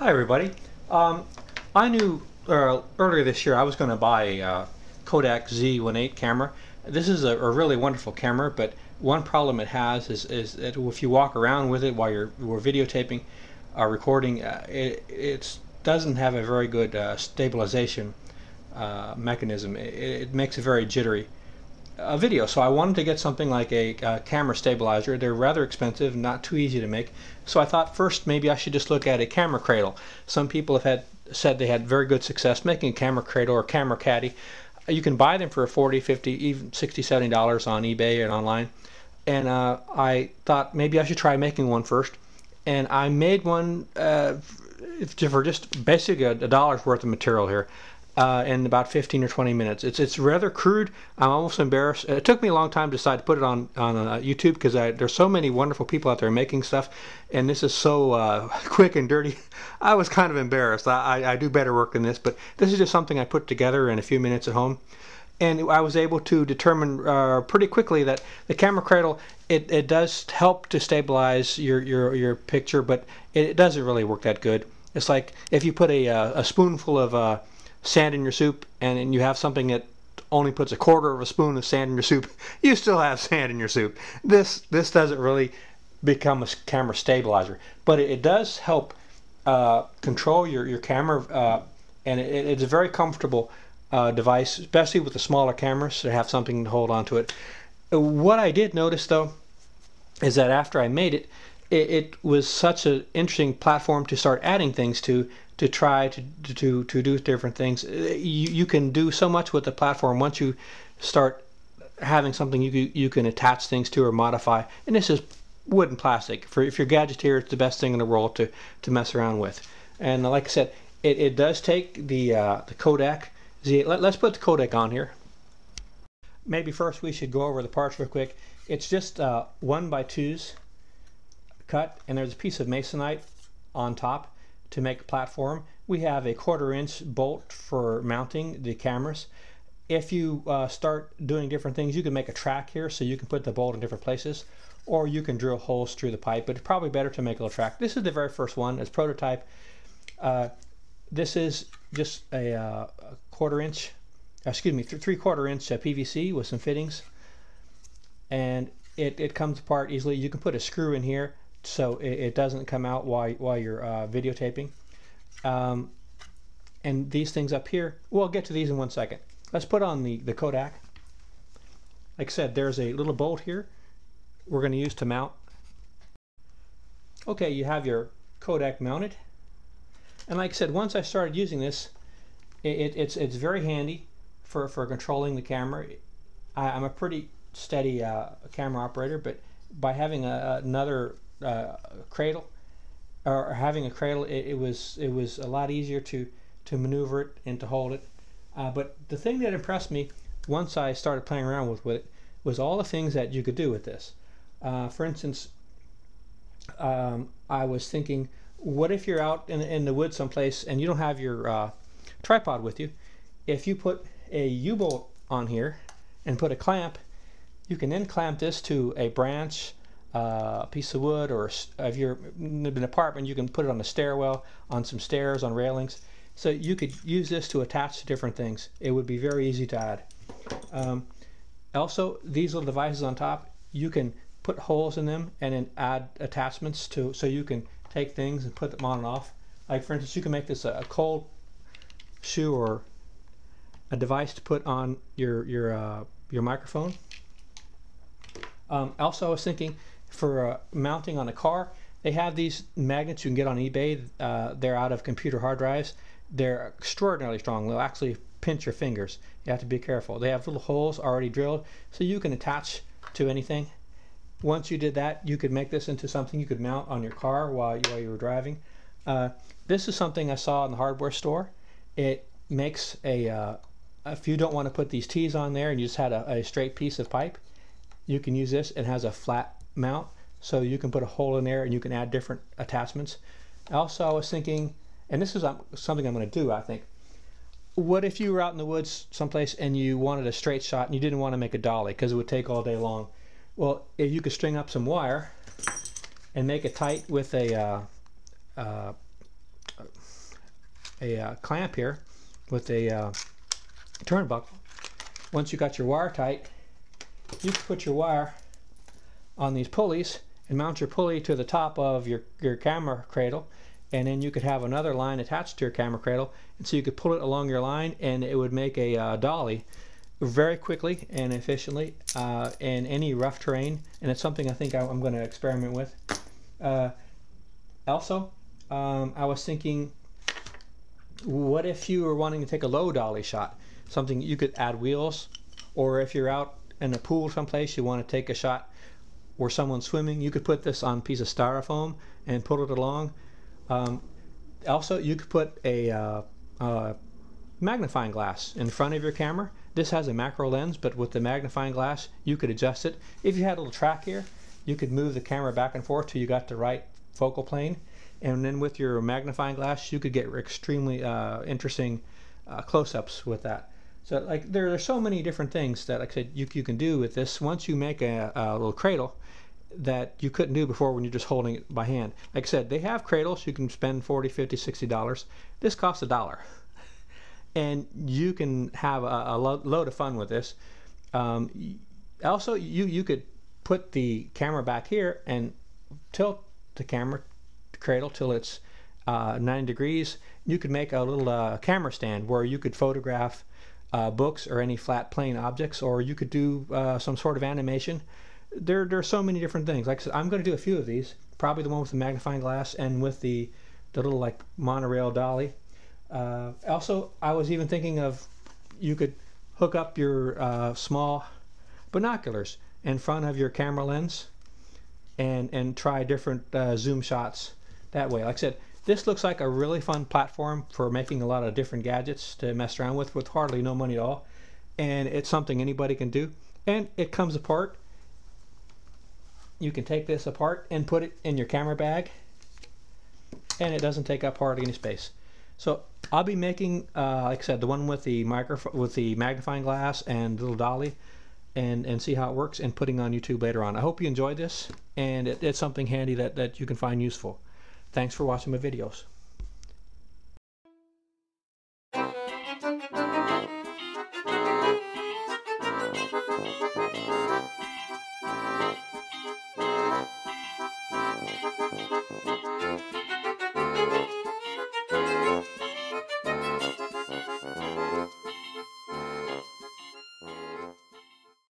Hi everybody. I knew earlier this year I was going to buy a Kodak Z18 camera. This is a really wonderful camera, but one problem it has is that if you walk around with it while we're videotaping or recording, it doesn't have a very good stabilization mechanism. It makes it very jittery video. So I wanted to get something like a camera stabilizer. They're rather expensive, not too easy to make. So I thought first maybe I should just look at a camera cradle. Some people have said they had very good success making a camera cradle or camera caddy. You can buy them for $40, $50, even $60, $70 on eBay and online. And I thought maybe I should try making one first. And I made one for just basically a dollar's worth of material here. In about 15 or 20 minutes. It's rather crude. I'm almost embarrassed. It took me a long time to decide to put it on YouTube because there's so many wonderful people out there making stuff, and this is so quick and dirty. I was kind of embarrassed. I do better work than this, but this is just something I put together in a few minutes at home. And I was able to determine pretty quickly that the camera cradle, it does help to stabilize your picture, but it doesn't really work that good. It's like if you put a spoonful of sand in your soup and you have something that only puts a quarter of a spoon of sand in your soup, you still have sand in your soup. This doesn't really become a camera stabilizer, but it does help control your camera, and it's a very comfortable device, especially with the smaller cameras to have something to hold on to it. What I did notice though is that after I made it, it was such an interesting platform to start adding things to try to do different things. You can do so much with the platform once you start having something you can attach things to or modify. And this is wood and plastic. If you're gadgeteer, it's the best thing in the world to mess around with. And like I said, it does take the Kodak Z8. Let's put the Kodak on here. Maybe first we should go over the parts real quick. It's just 1x2s cut, and there's a piece of masonite on top to make a platform. We have a 1/4-inch bolt for mounting the cameras. If you start doing different things, you can make a track here so you can put the bolt in different places, or you can drill holes through the pipe, but it's probably better to make a little track. This is the very first one. It's prototype. This is just a 1/4-inch, excuse me, 3/4-inch PVC with some fittings, and it comes apart easily. You can put a screw in here so it doesn't come out while you're videotaping. And these things up here, we'll get to these in one second. Let's put on the Kodak. Like I said, there's a little bolt here we're going to use to mount. Okay, you have your Kodak mounted. And like I said, once I started using this, it's very handy for controlling the camera. I'm a pretty steady camera operator, but by having another cradle, or having a cradle, it was a lot easier to maneuver it and to hold it. But the thing that impressed me once I started playing around with it was all the things that you could do with this. For instance, I was thinking, what if you're out in the woods someplace and you don't have your tripod with you? If you put a U-bolt on here and put a clamp, you can then clamp this to a branch, a piece of wood, or if you're in an apartment, you can put it on a stairwell, on some stairs, on railings. So you could use this to attach to different things. It would be very easy to add. Also, these little devices on top, you can put holes in them and then add attachments to, so you can take things and put them on and off. Like for instance, you can make this a cold shoe or a device to put on your microphone. Also, I was thinking for mounting on a car, they have these magnets you can get on eBay. They're out of computer hard drives. They're extraordinarily strong. They'll actually pinch your fingers. You have to be careful. They have little holes already drilled, so you can attach to anything. Once you did that, you could make this into something you could mount on your car while you were driving. This is something I saw in the hardware store. It makes if you don't want to put these T's on there and you just had a straight piece of pipe, you can use this. It has a flat mount, so you can put a hole in there and you can add different attachments. Also, I was thinking, and this is something I'm going to do, I think. What if you were out in the woods someplace and you wanted a straight shot and you didn't want to make a dolly because it would take all day long? Well, if you could string up some wire and make it tight with a clamp here with a turnbuckle. Once you got your wire tight, you can put your wire on these pulleys and mount your pulley to the top of your camera cradle, and then you could have another line attached to your camera cradle, and so you could pull it along your line and it would make a dolly very quickly and efficiently in any rough terrain. And it's something I think I'm going to experiment with. Also, I was thinking, what if you were wanting to take a low dolly shot? Something you could add wheels, or if you're out in a pool someplace, you want to take a shot where someone's swimming, you could put this on a piece of styrofoam and pull it along. Also, you could put a magnifying glass in front of your camera. This has a macro lens, but with the magnifying glass, you could adjust it. If you had a little track here, you could move the camera back and forth till you got the right focal plane. And then with your magnifying glass, you could get extremely interesting close-ups with that. So like there are so many different things that, like I said, you can do with this once you make a little cradle that you couldn't do before when you're just holding it by hand. Like I said, they have cradles you can spend $40, $50, $60. This costs $1. And you can have a load of fun with this. Also, you could put the camera back here and tilt the camera cradle till it's 90 degrees. You could make a little camera stand where you could photograph books or any flat plane objects, or you could do some sort of animation. There are so many different things. Like I said, I'm going to do a few of these. Probably the one with the magnifying glass and with the little like monorail dolly. Also, I was even thinking of you could hook up your small binoculars in front of your camera lens and try different zoom shots that way. Like I said, this looks like a really fun platform for making a lot of different gadgets to mess around with hardly no money at all. And it's something anybody can do. And it comes apart. You can take this apart and put it in your camera bag, and it doesn't take up hardly any space. So I'll be making, like I said, the one with the magnifying glass and little dolly, and see how it works, and putting on YouTube later on. I hope you enjoyed this, and it's something handy that you can find useful. Thanks for watching my videos.